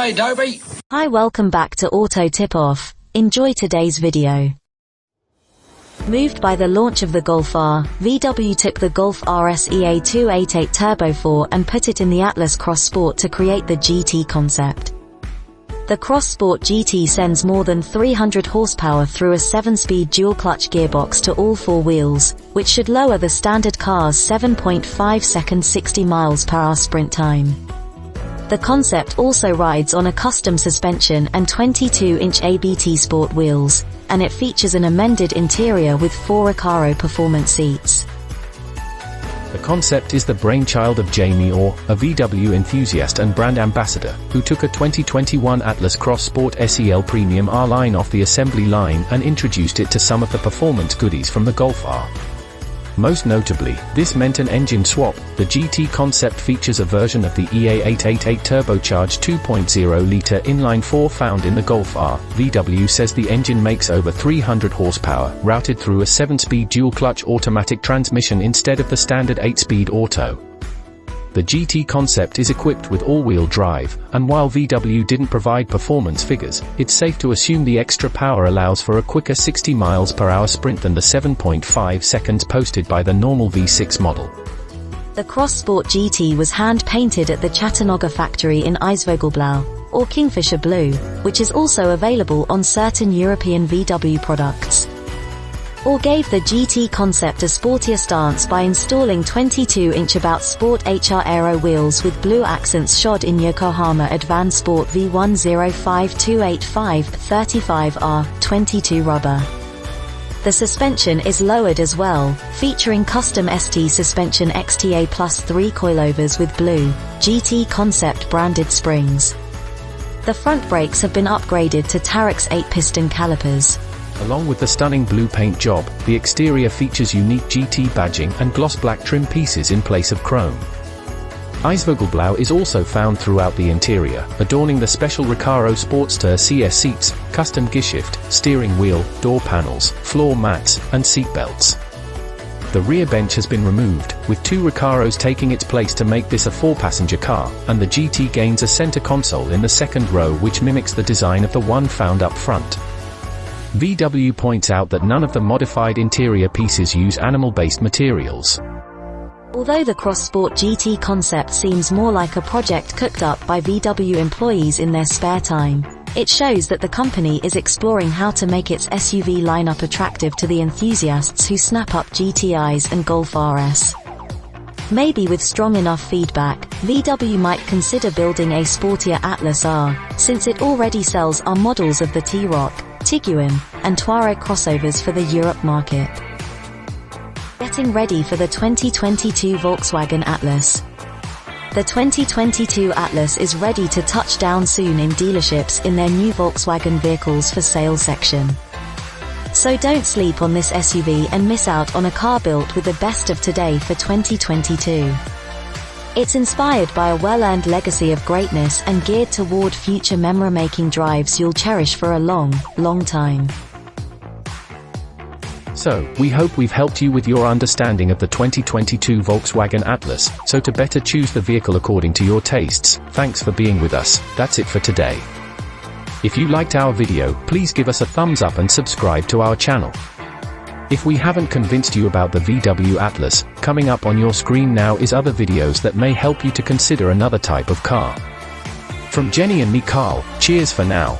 G'day, Dobie. Hi, welcome back to Auto Tip-Off. Enjoy today's video. Moved by the launch of the Golf R, VW took the Golf RS EA288 Turbo 4 and put it in the Atlas Cross Sport to create the GT concept. The Cross Sport GT sends more than 300 horsepower through a 7-speed dual-clutch gearbox to all four wheels, which should lower the standard car's 7.5 second 60 miles per hour sprint time. The concept also rides on a custom suspension and 22-inch ABT Sport wheels, and it features an amended interior with 4 Recaro performance seats. The concept is the brainchild of Jamie Orr, a VW enthusiast and brand ambassador, who took a 2021 Atlas Cross Sport SEL Premium R line off the assembly line and introduced it to some of the performance goodies from the Golf R. Most notably, this meant an engine swap. The GT concept features a version of the EA888 turbocharged 2.0-litre inline-4 found in the Golf R. VW says the engine makes over 300 horsepower, routed through a 7-speed dual-clutch automatic transmission instead of the standard 8-speed auto. The GT concept is equipped with all-wheel drive, and while VW didn't provide performance figures, it's safe to assume the extra power allows for a quicker 60 miles per hour sprint than the 7.5 seconds posted by the normal V6 model. The Cross Sport GT was hand-painted at the Chattanooga factory in Eisvogelblau, or Kingfisher Blue, which is also available on certain European VW products. Or gave the GT concept a sportier stance by installing 22-inch About Sport HR Aero wheels with blue accents shod in Yokohama Advan Sport V105285 35R 22 rubber. The suspension is lowered as well, featuring custom ST suspension XTA plus 3 coilovers with blue, GT concept branded springs. The front brakes have bn upgraded to Tarex 8-piston calipers. Along with the stunning blue paint job, the exterior features unique GT badging and gloss black trim pieces in place of chrome. Eisvogelblau is also found throughout the interior, adorning the special Recaro Sportster CS seats, custom gearshift, steering wheel, door panels, floor mats, and seat belts. The rear bench has been removed, with 2 Recaros taking its place to make this a 4-passenger car, and the GT gains a center console in the second row which mimics the design of the one found up front. VW points out that none of the modified interior pieces use animal-based materials. Although the Cross Sport GT concept seems more like a project cooked up by VW employees in their spare time, it shows that the company is exploring how to make its SUV lineup attractive to the enthusiasts who snap up GTIs and Golf RS. Maybe with strong enough feedback, VW might consider building a sportier Atlas R, since it already sells R models of the T-Roc, Tiguan, and Touareg crossovers for the Europe market. Getting ready for the 2022 Volkswagen Atlas. The 2022 Atlas is ready to touch down soon in dealerships in their new Volkswagen Vehicles for Sale section. So don't sleep on this SUV and miss out on a car built with the best of today for 2022. It's inspired by a well-earned legacy of greatness and geared toward future memory-making drives you'll cherish for a long, long time. So, we hope we've helped you with your understanding of the 2022 Volkswagen Atlas, so to better choose the vehicle according to your tastes. Thanks for being with us. That's it for today. If you liked our video, please give us a thumbs up and subscribe to our channel. If we haven't convinced you about the VW Atlas, coming up on your screen now is other videos that may help you to consider another type of car. From Jenny and me, Carl, cheers for now.